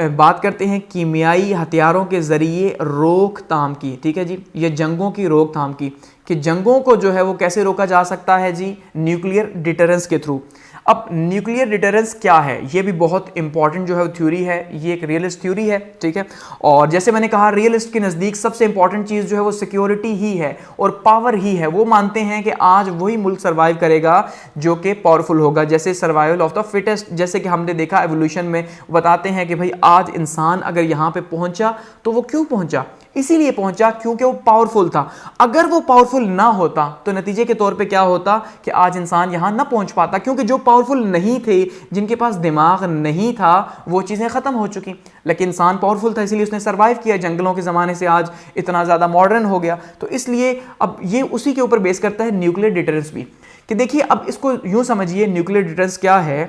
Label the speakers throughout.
Speaker 1: बात करते हैं कीमियाई हथियारों के ज़रिए रोकथाम की, ठीक है जी, ये जंगों की रोकथाम की, कि जंगों को जो है वो कैसे रोका जा सकता है जी, न्यूक्लियर डिटरेंस के थ्रू। अब न्यूक्लियर डिटरेंस क्या है, ये भी बहुत इंपॉर्टेंट जो है थ्योरी है, ये एक रियलिस्ट थ्योरी है, ठीक है। और जैसे मैंने कहा रियलिस्ट के नज़दीक सबसे इंपॉर्टेंट चीज़ जो है वो सिक्योरिटी ही है और पावर ही है। वो मानते हैं कि आज वही मुल्क सर्वाइव करेगा जो कि पावरफुल होगा, जैसे सर्वाइवल ऑफ द फिटेस्ट, जैसे कि हमने देखा एवोल्यूशन में बताते हैं कि भाई आज इंसान अगर यहाँ पे पहुंचा तो वो क्यों पहुंचा, इसीलिए पहुंचा क्योंकि वो पावरफुल था। अगर वो पावरफुल ना होता तो नतीजे के तौर पे क्या होता कि आज इंसान यहां ना पहुंच पाता, क्योंकि जो पावरफुल नहीं थे, जिनके पास दिमाग नहीं था, वो चीजें खत्म हो चुकी। लेकिन इंसान पावरफुल था इसलिए उसने सर्वाइव किया, जंगलों के जमाने से आज इतना ज्यादा मॉडर्न हो गया। तो इसलिए अब ये उसी के ऊपर बेस करता है न्यूक्लियर डिटरेंस भी, कि देखिए अब इसको यूं समझिए न्यूक्लियर डिटरेंस क्या है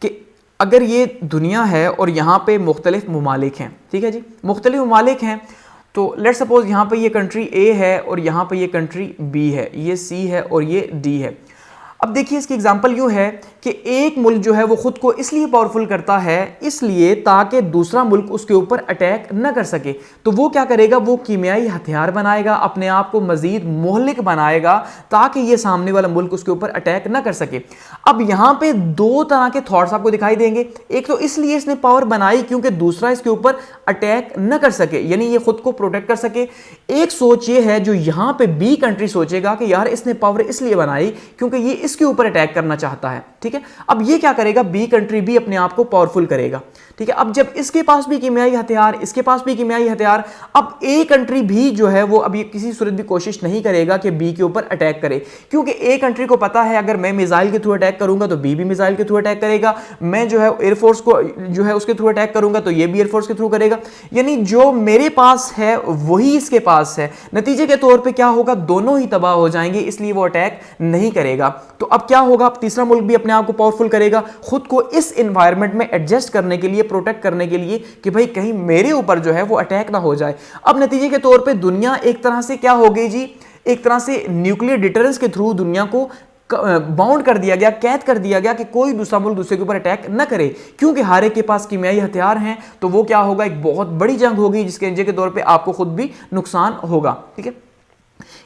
Speaker 1: कि अगर ये दुनिया है और यहाँ पे मुख्तलिफ ममालिक हैं, ठीक है जी, मुख्तलिफ ममालिक हैं, तो लेट्स सपोज यहाँ पे ये कंट्री ए है और यहाँ पे ये कंट्री बी है, ये सी है और ये डी है। अब देखिए इसकी एग्जांपल यूँ है कि एक मुल्क जो है वो खुद को इसलिए पावरफुल करता है इसलिए ताकि दूसरा मुल्क उसके ऊपर अटैक न कर सके। तो वो क्या करेगा, वो कीमियाई हथियार बनाएगा, अपने आप को मजीद मोहलिक बनाएगा ताकि ये सामने वाला मुल्क उसके ऊपर अटैक न कर सके। अब यहाँ पे दो तरह के थॉट्स आपको दिखाई देंगे, एक तो इसलिए इसने पावर बनाई क्योंकि दूसरा इसके ऊपर अटैक न कर सके, यानी ये खुद को प्रोटेक्ट कर सके। एक सोच ये है जो यहाँ पे बी कंट्री सोचेगा कि यार इसने पावर इसलिए बनाई क्योंकि ये इसके ऊपर अटैक करना चाहता है, ठीक है। अब ये क्या करेगा, बी कंट्री भी अपने आप को पावरफुल करेगा, ठीक है। अब जब इसके पास भी कीमियाई हथियार, इसके पास भी कीमियाई हथियार, अब ए कंट्री भी जो है वो अभी किसी सूरत भी कोशिश नहीं करेगा कि बी के ऊपर अटैक करे, क्योंकि ए कंट्री को पता है अगर मैं मिसाइल के थ्रू अटैक करूंगा तो बी भी मिसाइल के थ्रू अटैक करेगा, मैं जो है एयरफोर्स को जो है उसके थ्रू अटैक करूंगा तो ये भी एयरफोर्स के थ्रू करेगा, यानी जो मेरे पास है वही इसके पास है। नतीजे के तौर पर क्या होगा, दोनों ही तबाह हो जाएंगे, इसलिए वो अटैक नहीं करेगा। तो अब क्या होगा, तीसरा मुल्क भी अपने आप को पावरफुल करेगा, खुद को इस एनवायरनमेंट में एडजस्ट करने के लिए, प्रोटेक्ट करने के लिए कि भाई कहीं मेरे ऊपर जो है वो अटैक ना हो जाए। अब नतीजे के तौर पे दुनिया एक तरह से क्या हो गई जी, एक तरह से न्यूक्लियर डिटरेंस के थ्रू दुनिया को बाउंड कर दिया गया, कैद कर दिया गया कि कोई दूसरा मुल्क दूसरे के ऊपर अटैक न करे, क्योंकि हर एक के पास कीमियाई हथियार हैं। तो वो क्या होगा, एक बहुत बड़ी जंग होगी जिसके नतीजे के तौर पर आपको खुद भी नुकसान होगा, ठीक है।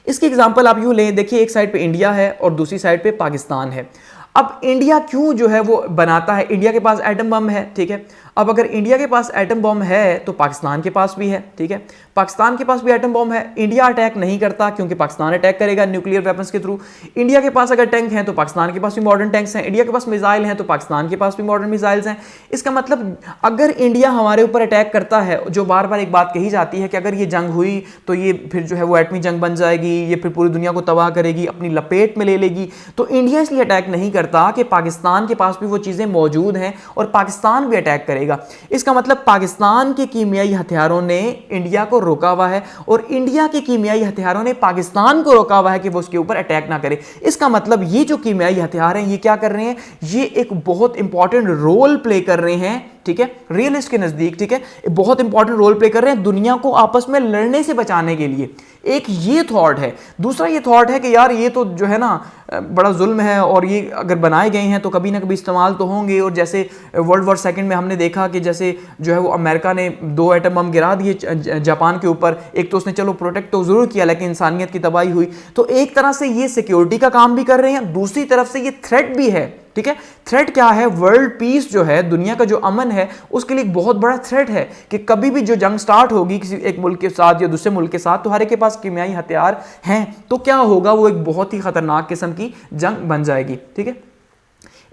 Speaker 1: इसकी एग्जांपल आप यूं लें, देखिए एक साइड पे इंडिया है और दूसरी साइड पे पाकिस्तान है। अब इंडिया क्यों जो है वो बनाता है, इंडिया के पास एटम बम है, ठीक है। अब अगर इंडिया के पास एटम बम है तो पाकिस्तान के पास भी है, ठीक है, पाकिस्तान के पास भी एटम बम है। इंडिया अटैक नहीं करता क्योंकि पाकिस्तान अटैक करेगा न्यूक्लियर वेपन्स के थ्रू। इंडिया के पास अगर टैंक हैं तो पाकिस्तान के पास भी मॉडर्न टैंक्स हैं, इंडिया के पास मिसाइल हैं तो पाकिस्तान के पास भी मॉडर्न मिसाइल्स हैं। इसका मतलब अगर इंडिया हमारे ऊपर अटैक करता है, जो बार बार एक बात कही जाती है कि अगर ये जंग हुई तो ये फिर जो है वो एटमी जंग बन जाएगी, ये फिर पूरी दुनिया को तबाह करेगी, अपनी लपेट में ले लेगी। तो इंडिया इसलिए अटैक नहीं करता कि पाकिस्तान के पास भी वो चीज़ें मौजूद हैं और पाकिस्तान भी अटैक करेगा। इसका मतलब पाकिस्तान के कीमियाई हथियारों ने इंडिया को रोका हुआ है और इंडिया के कीमियाई हथियारों ने पाकिस्तान को रोका हुआ है कि वो उसके ऊपर अटैक ना करे। इसका मतलब ये जो कीमियाई हथियार हैं ये क्या कर रहे हैं, ये एक बहुत इंपॉर्टेंट रोल प्ले कर रहे हैं, ठीक है, रियलिस्ट के नजदीक, ठीक है, बहुत इंपॉर्टेंट रोल प्ले कर रहे हैं दुनिया को आपस में लड़ने से बचाने के लिए। एक ये थॉट है। दूसरा ये थॉट है कि यार ये तो जो है ना बड़ा जुल्म है और ये अगर बनाए गए हैं तो कभी ना कभी इस्तेमाल तो होंगे। और जैसे वर्ल्ड वॉर सेकंड में हमने देखा कि जैसे जो है वो अमेरिका ने 2 एटम बम गिरा दिए जापान के ऊपर, एक तो उसने चलो प्रोटेक्ट तो जरूर किया लेकिन इंसानियत की तबाही हुई। तो एक तरह से ये सिक्योरिटी का काम भी कर रहे हैं, दूसरी तरफ से ये थ्रेट भी है, ठीक है। थ्रेट क्या है, वर्ल्ड पीस जो है, दुनिया का जो अमन है उसके लिए एक बहुत बड़ा थ्रेट है कि कभी भी जो जंग स्टार्ट होगी किसी एक मुल्क के साथ या दूसरे मुल्क के साथ तो हर एक के पास कीमियाई हथियार हैं, तो क्या होगा, वो एक बहुत ही खतरनाक किस्म की जंग बन जाएगी, ठीक है।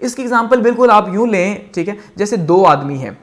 Speaker 1: इसकी एग्जांपल बिल्कुल आप यूं लें, ठीक है, जैसे 2 आदमी हैं,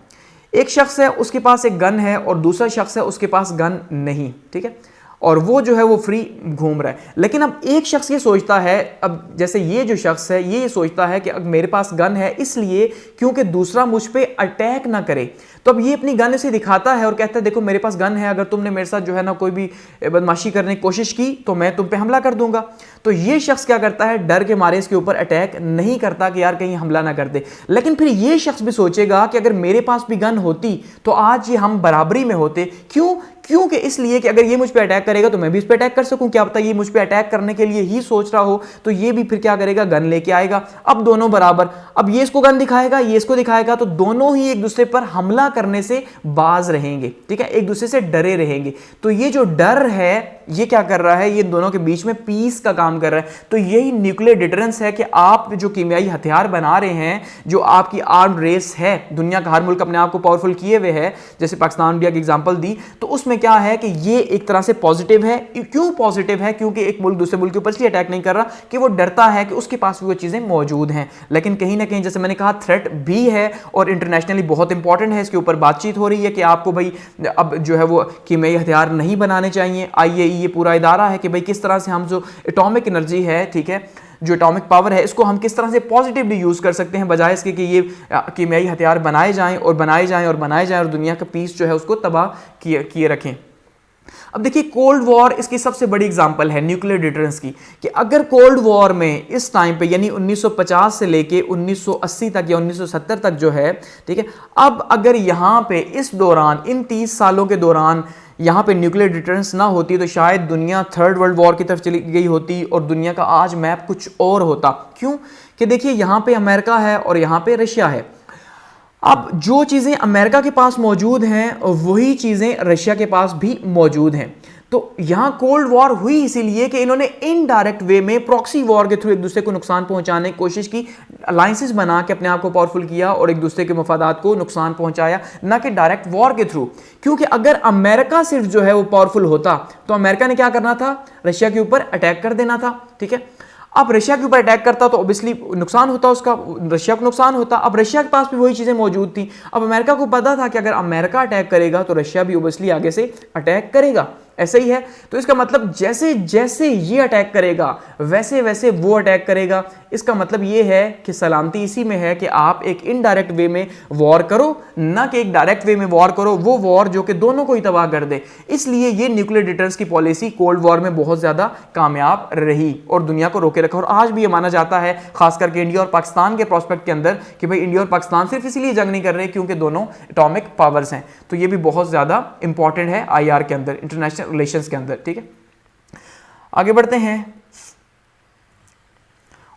Speaker 1: एक शख्स है उसके पास एक गन है और दूसरा शख्स है उसके पास गन नहीं, ठीक है, और वो जो है वो फ्री घूम रहा है। लेकिन अब एक शख्स ये सोचता है, अब जैसे ये जो शख्स है ये सोचता है कि अब मेरे पास गन है इसलिए क्योंकि दूसरा मुझ पे अटैक ना करे, तो अब ये अपनी गन से दिखाता है और कहता है देखो मेरे पास गन है, अगर तुमने मेरे साथ जो है ना कोई भी बदमाशी करने की कोशिश की तो मैं तुम पे हमला कर दूंगा। तो ये शख्स क्या करता है, डर के मारे इसके ऊपर अटैक नहीं करता कि यार कहीं हमला ना कर दे। लेकिन फिर ये शख्स भी सोचेगा कि अगर मेरे पास भी गन होती तो आज ये हम बराबरी में होते। क्यों? क्योंकि इसलिए कि अगर ये मुझ पे अटैक करेगा तो मैं भी इस पर अटैक कर सकूं, क्या पता ये मुझ पर अटैक करने के लिए ही सोच रहा हो, तो ये भी फिर क्या करेगा, गन लेके आएगा। अब दोनों बराबर, अब ये इसको गन दिखाएगा, ये इसको दिखाएगा, तो दोनों ही एक दूसरे पर हमला करने से बाज रहेंगे, ठीक है, एक दूसरे से डरे रहेंगे। तो ये जो डर है ये क्या कर रहा है, ये दोनों के बीच में पीस का काम कर रहा है। तो यही न्यूक्लियर डिटरेंस है कि आप जो कीमियाई हथियार बना रहे हैं, जो आपकी आर्म रेस है, दुनिया का हर मुल्क अपने आप को पावरफुल किए हुए है, जैसे पाकिस्तान इंडिया की एग्जांपल दी, तो उसमें क्या है कि ये एक तरह से पॉजिटिव है। क्यों पॉजिटिव है? क्योंकि एक मुल्क दूसरे मुल्क के ऊपर इसलिए अटैक नहीं कर रहा कि वो डरता है कि उसके पास भी वो चीजें मौजूद हैं। लेकिन कहीं ना कहीं जैसे मैंने कहा थ्रेट भी है और इंटरनेशनली बहुत इंपॉर्टेंट है, इसके ऊपर बातचीत हो रही है कि आपको भाई अब जो है वो कीमियाई हथियार नहीं बनाने चाहिए। IAEA ये पूरा इदारा है कि भाई किस तरह से हम जो एटॉमिक एनर्जी है, ठीक है, जो एटॉमिक पावर है, इसको हम किस तरह से पॉजिटिवली यूज कर सकते हैं, बजाय इसके कि ये कीमियाई हथियार बनाए जाएं और बनाए जाएं और बनाए जाएं और दुनिया का पीस जो है उसको तबाह किए रखें। अब देखिए कोल्ड वॉर इसकी सबसे बड़ी एग्जांपल है न्यूक्लियर डिटरेंस की, कि अगर कोल्ड वॉर में इस टाइम पे यानी 1950 से लेके 1980 तक या 1970 तक जो है, ठीक है, अब अगर यहां पे इस दौरान इन 30 सालों के दौरान यहां पे न्यूक्लियर डिटरेंस ना होती तो शायद दुनिया थर्ड वर्ल्ड वॉर की तरफ चली गई होती और दुनिया का आज मैप कुछ और होता। क्यों? कि देखिए यहां पे अमेरिका है और यहां पे रशिया है। अब जो चीज़ें अमेरिका के पास मौजूद हैं वही चीज़ें रशिया के पास भी मौजूद हैं। तो यहां कोल्ड वॉर हुई इसीलिए कि इन्होंने इनडायरेक्ट वे में प्रॉक्सी वॉर के थ्रू एक दूसरे को नुकसान पहुंचाने की कोशिश की, अलायंसेस बना के अपने आप को पावरफुल किया और एक दूसरे के मफादात को नुकसान पहुंचाया, ना कि डायरेक्ट वॉर के थ्रू। क्योंकि अगर अमेरिका सिर्फ जो है वो पावरफुल होता तो अमेरिका ने क्या करना था, रशिया के ऊपर अटैक कर देना था, ठीक है। अब रशिया के ऊपर अटैक करता तो ऑब्वियसली नुकसान होता, उसका रशिया को नुकसान होता। अब रशिया के पास भी वही चीजें मौजूद थी। अब अमेरिका को पता था कि अगर अमेरिका अटैक करेगा तो रशिया भी ऑब्वियसली आगे से अटैक करेगा, ऐसे ही है। तो इसका मतलब जैसे जैसे ये अटैक करेगा वैसे वैसे वो अटैक करेगा। इसका मतलब ये है कि सलामती इसी में है कि आप एक इनडायरेक्ट वे में वॉर करो, ना कि एक डायरेक्ट वे में वॉर करो, वो वॉर जो कि दोनों को ही तबाह कर दे। इसलिए ये न्यूक्लियर डिटरेंस की पॉलिसी कोल्ड वॉर में बहुत ज्यादा कामयाब रही और दुनिया को रोके रखा। और आज भी ये माना जाता है खास करके इंडिया और पाकिस्तान के प्रोस्पेक्ट के अंदर कि भाई इंडिया और पाकिस्तान सिर्फ इसीलिए जंग नहीं कर रहे क्योंकि दोनों एटॉमिक पावर्स हैं। तो ये भी बहुत ज्यादा इंपॉर्टेंट है IR के अंदर, इंटरनेशनल रिलेशंस के अंदर, ठीक है। आगे बढ़ते हैं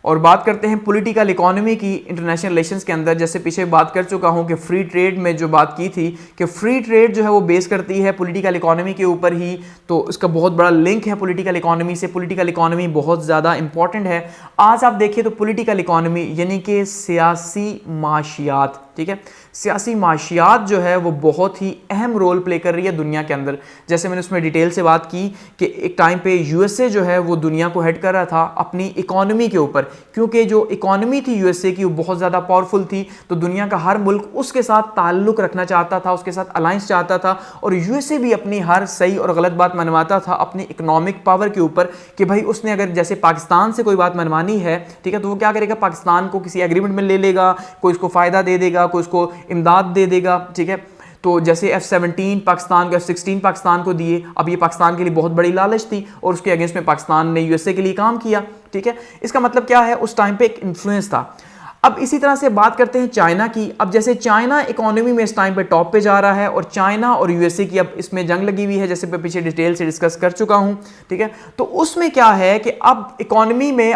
Speaker 1: और बात करते हैं पॉलिटिकल इकोनॉमी की इंटरनेशनल रिलेशंस के अंदर। जैसे पीछे बात कर चुका हूं कि फ्री ट्रेड में जो बात की थी कि फ्री ट्रेड जो है वो बेस करती है पॉलिटिकल इकोनॉमी के ऊपर ही, तो इसका बहुत बड़ा लिंक है पॉलिटिकल इकोनॉमी से। पॉलिटिकल इकोनॉमी बहुत ज़्यादा इंपॉर्टेंट है। आज आप देखिए तो पॉलिटिकल इकोनॉमी यानी कि सियासी माशियात, ठीक है, सियासी माशियात जो है वो बहुत ही अहम रोल प्ले कर रही है दुनिया के अंदर। जैसे मैंने उसमें डिटेल से बात की कि एक टाइम पे USA जो है वो दुनिया को हेड कर रहा था अपनी इकोनॉमी के ऊपर, क्योंकि जो इकोनॉमी थी USA की वो बहुत ज़्यादा पावरफुल थी। तो दुनिया का हर मुल्क उसके साथ ताल्लुक़ रखना चाहता था, उसके साथ अलायंस चाहता था और USA भी अपनी हर सही और गलत बात मनवाता था अपनी इकोनॉमिक पावर के ऊपर कि भाई उसने अगर जैसे पाकिस्तान से कोई बात मनवानी है, ठीक है, तो वो क्या करेगा, पाकिस्तान को किसी एग्रीमेंट में ले लेगा, कोई उसको फ़ायदा दे देगा, कोई उसको इमदाद दे देगा, ठीक है। तो जैसे F-17 पाकिस्तान को, F-16 पाकिस्तान को दिए। अब ये पाकिस्तान के लिए बहुत बड़ी लालच थी और उसके अगेंस्ट में पाकिस्तान ने USA के लिए काम किया, ठीक है। इसका मतलब क्या है, उस टाइम पे एक इन्फ्लुएंस था। अब इसी तरह से बात करते हैं चाइना की। अब जैसे चाइना इकोनॉमी में इस टाइम पे टॉप पे जा रहा है और चाइना और USA की अब इसमें जंग लगी हुई है, जैसे मैं पीछे डिटेल से डिस्कस कर चुका हूं, ठीक है। तो उसमें क्या है कि अब इकोनॉमी में